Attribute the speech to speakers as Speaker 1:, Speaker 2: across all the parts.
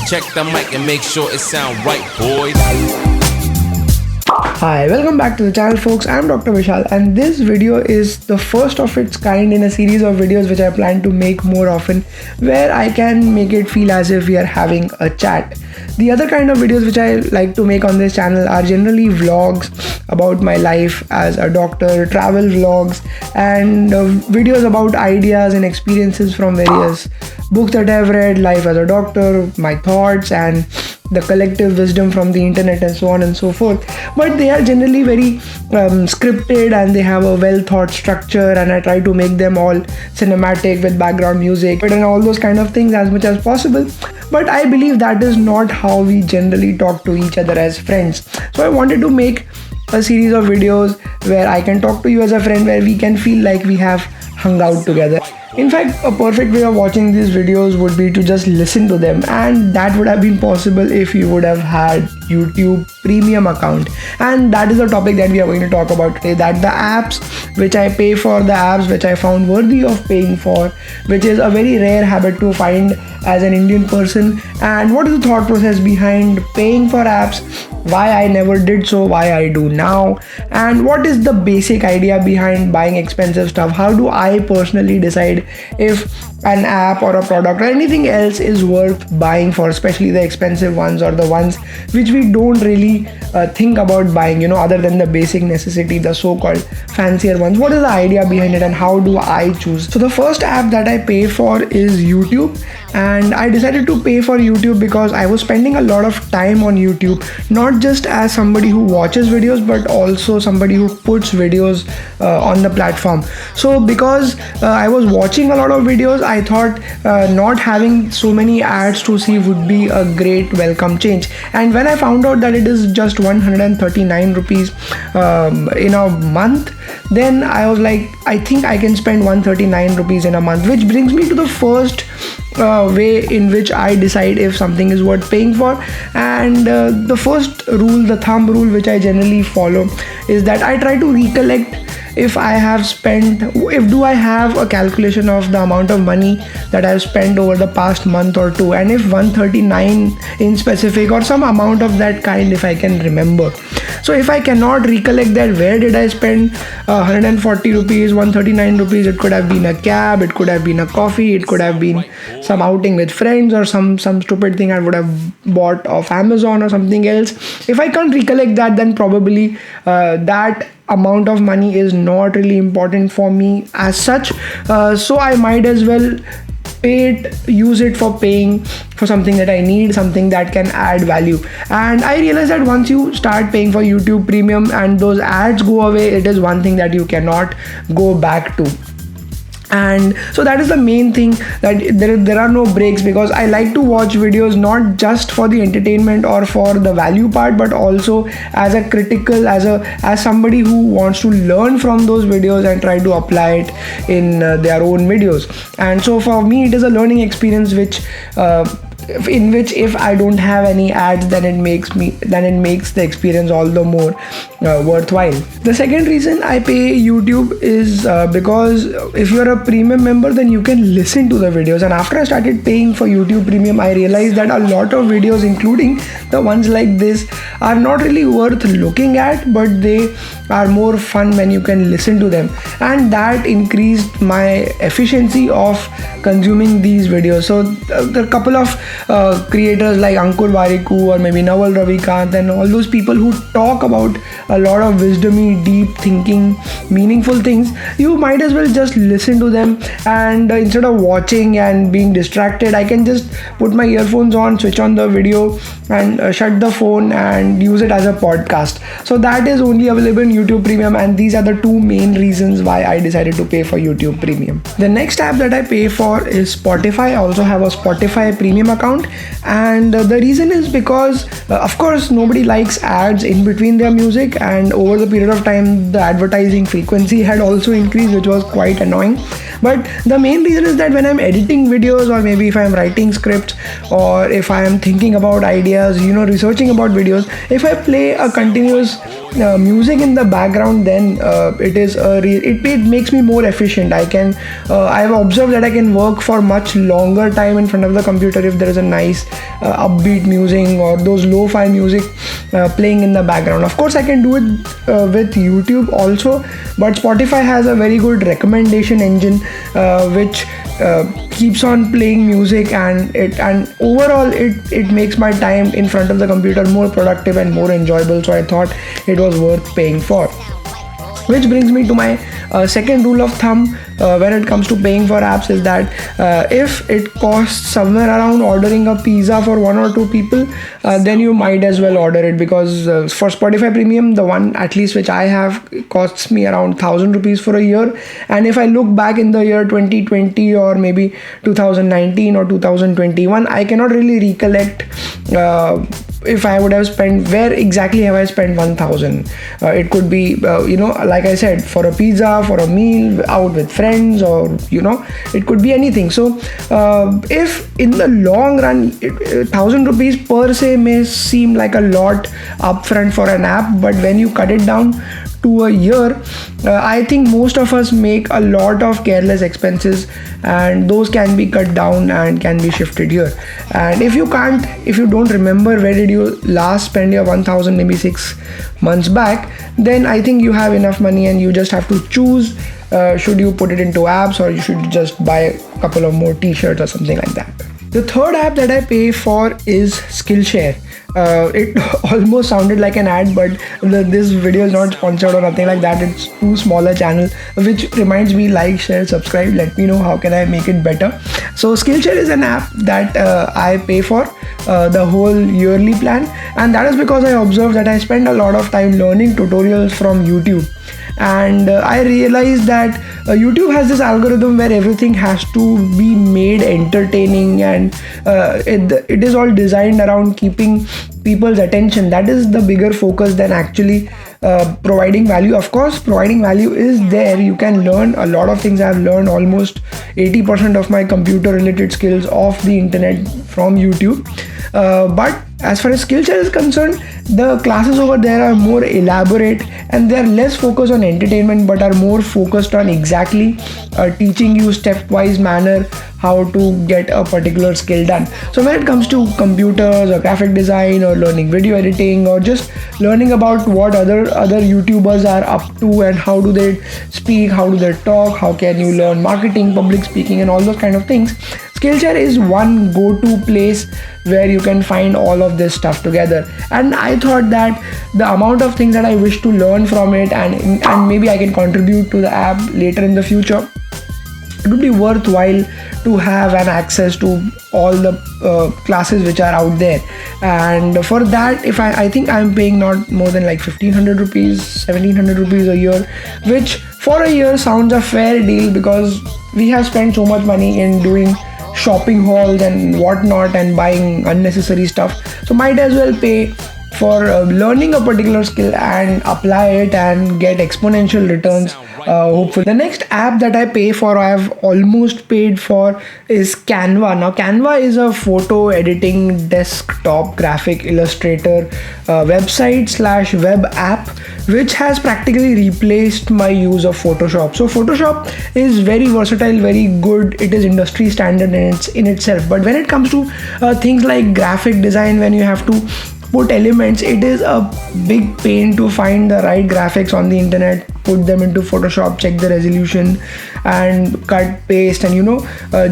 Speaker 1: Check the mic and make sure it sound right, boys.
Speaker 2: Hi, welcome back to the channel folks. I'm Dr. Vishal and this video is the first of its kind in a series of videos which I plan to make more often, where I can make it feel as if we are having a chat. The other kind of videos which I like to make on this channel are generally vlogs about my life as a doctor, travel vlogs, and videos about ideas and experiences from various books that I've read, life as a doctor, my thoughts, and the collective wisdom from the internet, and so on and so forth. But they are generally very scripted, and they have a well thought structure, and I try to make them all cinematic with background music and all those kind of things as much as possible. But I believe that is not how we generally talk to each other as friends. So I wanted to make a series of videos where I can talk to you as a friend, where we can feel like we have hung out together. In fact, a perfect way of watching these videos would be to just listen to them, and that would have been possible if you would have had YouTube Premium account. And that is the topic that we are going to talk about today, that the apps which I pay for, the apps which I found worthy of paying for, which is a very rare habit to find as an Indian person, and what is the thought process behind paying for apps, why I never did so, why I do now, and what is the basic idea behind buying expensive stuff. How do I personally decide if an app or a product or anything else is worth buying for, especially the expensive ones or the ones which we don't really think about buying, other than the basic necessity, the so-called fancier ones. What is the idea behind it and how do I choose? So the first app that I pay for is YouTube, and I decided to pay for YouTube because I was spending a lot of time on YouTube, not just as somebody who watches videos but also somebody who puts videos on the platform. So because I was watching a lot of videos, I thought not having so many ads to see would be a great welcome change. And when I found out that it is just 139 rupees in a month, then I was like, I think I can spend 139 rupees in a month, which brings me to the first way in which I decide if something is worth paying for. And the first rule, the thumb rule which I generally follow, is that I try to recollect if I have spent, do I have a calculation of the amount of money that I have spent over the past month or two, and if 139 in specific or some amount of that kind, if I can remember. So if I cannot recollect that, where did I spend 140 rupees, 139 rupees? It could have been a cab, it could have been a coffee, it could have been some outing with friends, or some stupid thing I would have bought off Amazon or something else. If I can't recollect that, then probably that amount of money is not really important for me as such. So I might as well use it for paying for something that I need, something that can add value. And I realized that once you start paying for YouTube Premium and those ads go away, it is one thing that you cannot go back to. And so that is the main thing, that there are no breaks, because I like to watch videos not just for the entertainment or for the value part, but also as a critical, as somebody who wants to learn from those videos and try to apply it in their own videos. And so for me, it is a learning experience in which if I don't have any ads, then it makes the experience all the more worthwhile. The second reason I pay YouTube is because if you're a premium member, then you can listen to the videos. And after I started paying for YouTube Premium, I realized that a lot of videos, including the ones like this, are not really worth looking at, but they are more fun when you can listen to them, and that increased my efficiency of consuming these videos. So there are a couple of creators like Ankur Warikoo or maybe Naval Ravikant and all those people who talk about a lot of wisdomy, deep thinking, meaningful things. You might as well just listen to them, and instead of watching and being distracted, I can just put my earphones on, switch on the video, and shut the phone and use it as a podcast. So that is only available in YouTube Premium, and these are the two main reasons why I decided to pay for YouTube Premium. The next app that I pay for is Spotify. I also have a Spotify Premium account, and the reason is because of course nobody likes ads in between their music, and over the period of time the advertising frequency had also increased, which was quite annoying. But the main reason is that when I'm editing videos, or maybe if I'm writing scripts, or if I am thinking about ideas, researching about videos, if I play a continuous music in the background, then it makes me more efficient. I've observed that I can work for much longer time in front of the computer if there is a nice upbeat music or those lo-fi music playing in the background. Of course I can do it with YouTube also, but Spotify has a very good recommendation engine which keeps on playing music, and overall it makes my time in front of the computer more productive and more enjoyable. So I thought it was worth paying for. Which brings me to my second rule of thumb when it comes to paying for apps, is that if it costs somewhere around ordering a pizza for 1 or 2 people, then you might as well order it, because for Spotify Premium, the one at least which I have, costs me around 1,000 rupees for a year. And if I look back in the year 2020 or maybe 2019 or 2021, I cannot really recollect if I would have spent, where exactly have I spent 1,000. It could be like I said, for a pizza, for a meal out with friends, or it could be anything. So if in the long run 1,000 rupees per se may seem like a lot upfront for an app, but when you cut it down to a year, I think most of us make a lot of careless expenses, and those can be cut down and can be shifted here. And if you don't remember where did you last spend your 1,000, maybe 6 months back, then I think you have enough money and you just have to choose should you put it into apps, or you should just buy a couple of more t-shirts or something like that. The third app that I pay for is Skillshare. It almost sounded like an ad, but this video is not sponsored or nothing like that. It's too small a channel, which reminds me, like, share, subscribe. Let me know how can I make it better. So Skillshare is an app that I pay for the whole yearly plan, and that is because I observed that I spend a lot of time learning tutorials from YouTube. And I realized that YouTube has this algorithm where everything has to be made entertaining, and it is all designed around keeping people's attention. That is the bigger focus than actually providing value. Of course, providing value is there. You can learn a lot of things. I've learned almost 80% of my computer related skills off the internet from YouTube. But as far as Skillshare is concerned, the classes over there are more elaborate, and they are less focused on entertainment but are more focused on exactly teaching you stepwise manner how to get a particular skill done. So when it comes to computers or graphic design or learning video editing, or just learning about what other YouTubers are up to and how do they speak, how do they talk, how can you learn marketing, public speaking, and all those kind of things, Skillshare is one go-to place where you can find all of this stuff together. And I thought that the amount of things that I wish to learn from it, and maybe I can contribute to the app later in the future, it would be worthwhile to have an access to all the classes which are out there. And for that, if I think I'm paying not more than like 1,500 rupees, 1,700 rupees a year, which for a year sounds a fair deal, because we have spent so much money in doing shopping hauls and whatnot and buying unnecessary stuff. So might as well pay for learning a particular skill and apply it and get exponential returns, hopefully. The next app that I pay for, I have almost paid for, is Canva. Now Canva is a photo editing desktop graphic illustrator website/web app which has practically replaced my use of Photoshop. So Photoshop is very versatile, very good. It is industry standard in itself. But when it comes to things like graphic design, when you have to put elements, it is a big pain to find the right graphics on the internet, put them into Photoshop, check the resolution, and cut, paste, and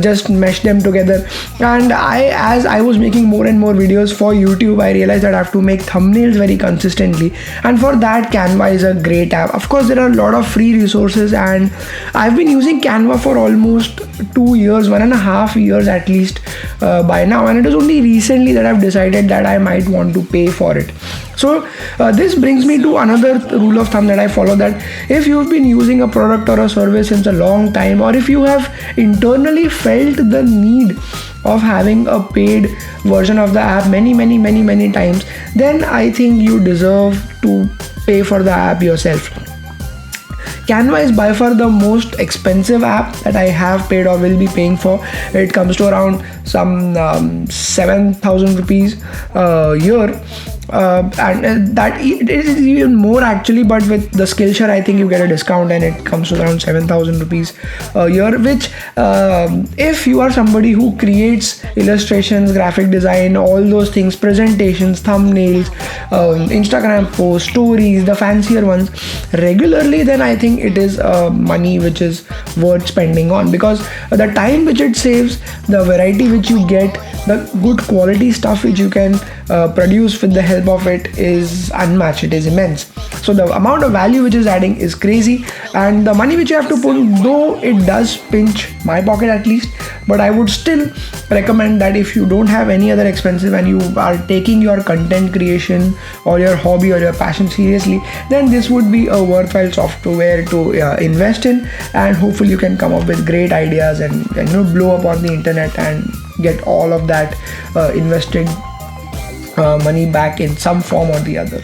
Speaker 2: just mesh them together. And as I was making more and more videos for YouTube, I realized that I have to make thumbnails very consistently, and for that Canva is a great app. Of course, there are a lot of free resources, and I've been using Canva for almost 2 years, 1.5 years at least by now, and it is only recently that I've decided that I might want to pay for it. So this brings me to another rule of thumb that I follow, that if you've been using a product or a service since a long time, or if you have internally felt the need of having a paid version of the app many times, then I think you deserve to pay for the app yourself. Canva is by far the most expensive app that I have paid or will be paying for. It comes to around some 7,000 rupees a year. and that it is even more actually, but with the Skillshare I think you get a discount and it comes to around 7,000 rupees a year, which if you are somebody who creates illustrations, graphic design, all those things, presentations, thumbnails, Instagram posts, stories, the fancier ones regularly, then I think it is money which is worth spending on, because the time which it saves, the variety which you get, the good quality stuff which you can produce with the help of it is unmatched. It is immense. So the amount of value which is adding is crazy, and the money which you have to put, though it does pinch my pocket at least, but I would still recommend that if you don't have any other expenses and you are taking your content creation or your hobby or your passion seriously, then this would be a worthwhile software to invest in, and hopefully you can come up with great ideas and blow up on the internet and get all of that invested money back in some form or the other.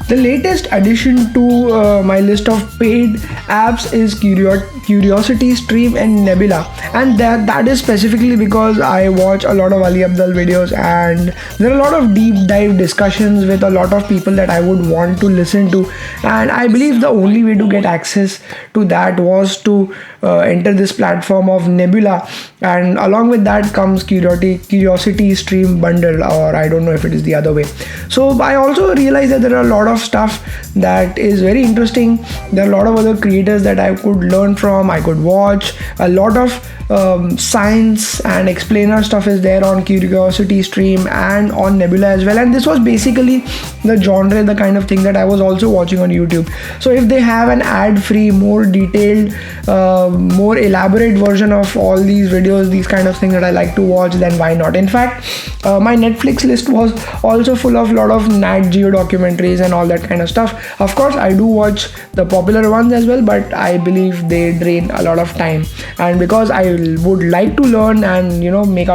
Speaker 2: The latest addition to my list of paid apps is Curiosity Stream and Nebula, and that is specifically because I watch a lot of Ali Abdaal videos, and there are a lot of deep dive discussions with a lot of people that I would want to listen to, and I believe the only way to get access to that was to enter this platform of Nebula, and along with that comes Curiosity Stream bundle, or I don't know if it is the other way. So I also realized that there are a lot of stuff that is very interesting. There are a lot of other creators that I could learn from, I could watch. A lot of science and explainer stuff is there on Curiosity Stream and on Nebula as well, and this was basically the genre, the kind of thing that I was also watching on YouTube. So if they have an ad-free, more detailed, more elaborate version of all these videos, these kind of things that I like to watch, then why not? In fact, my Netflix list was also full of a lot of Nat Geo documentaries and all that kind of stuff. Of course I do watch the popular ones as well, but I believe they drain a lot of time, and because I would like to learn and make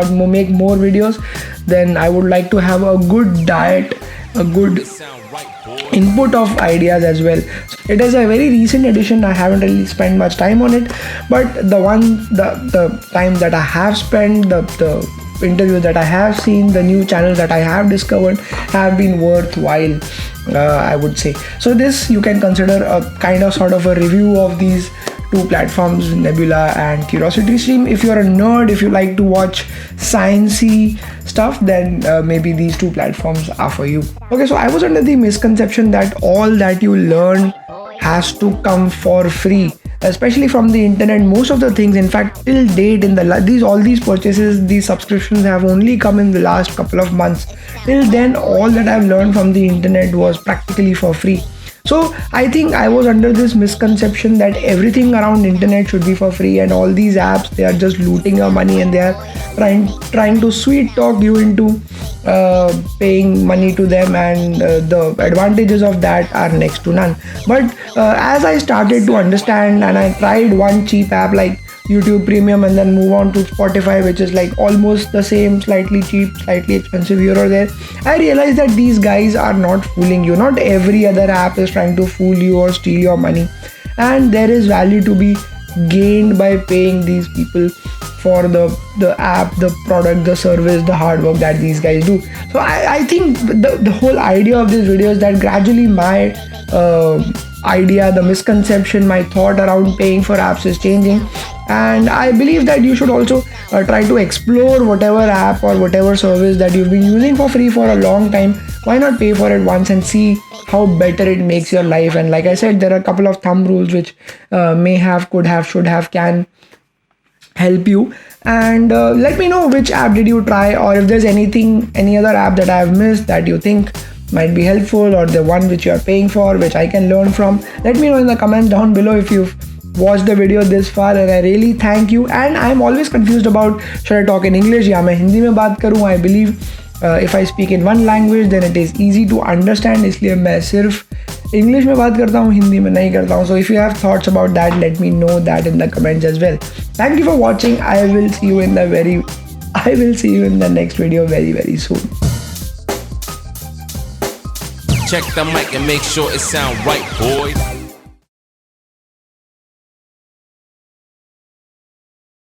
Speaker 2: more videos, then I would like to have a good diet, a good input of ideas as well. It is a very recent addition. I haven't really spent much time on it, but the time that I have spent, the interviews that I have seen, the new channels that I have discovered have been worthwhile, I would say. So this you can consider a kind of sort of a review of these two platforms, Nebula and Curiosity Stream. If you're a nerd, if you like to watch sciencey stuff, then maybe these two platforms are for you. Okay, so I was under the misconception that all that you learn has to come for free, especially from the internet. Most of the things, in fact, till date, in all these purchases, these subscriptions have only come in the last couple of months. Till then, all that I've learned from the internet was practically for free. So I think I was under this misconception that everything around internet should be for free, and all these apps, they are just looting your money, and they are trying to sweet talk you into paying money to them, and the advantages of that are next to none. But as I started to understand, and I tried one cheap app like YouTube Premium, and then move on to Spotify, which is like almost the same, slightly cheap, slightly expensive here or there, I realized that these guys are not fooling you. Not every other app is trying to fool you or steal your money, and there is value to be gained by paying these people for the app, the product, the service, the hard work that these guys do. So I think the whole idea of this video is that gradually my idea, the misconception, my thought around paying for apps is changing, and I believe that you should also try to explore whatever app or whatever service that you've been using for free for a long time. Why not pay for it once and see how better it makes your life? And like I said, there are a couple of thumb rules which may have, could have, should have, can help you. And let me know which app did you try, or if there's any other app that I've missed that you think might be helpful, or the one which you are paying for which I can learn from. Let me know in the comments down below if you've watched the video this far, and I really thank you. And I'm always confused about should I talk in English या मैं हिंदी में बात करूँ. I believe if I speak in one language then it is easy to understand, इसलिए मैं सिर्फ English में बात करता हूँ, हिंदी में नहीं करता हूँ. So if you have thoughts about that, let me know that in the comments as well. Thank you for watching. I will see you in the next video very, very soon.
Speaker 1: Check the mic and make sure it sound right, boys.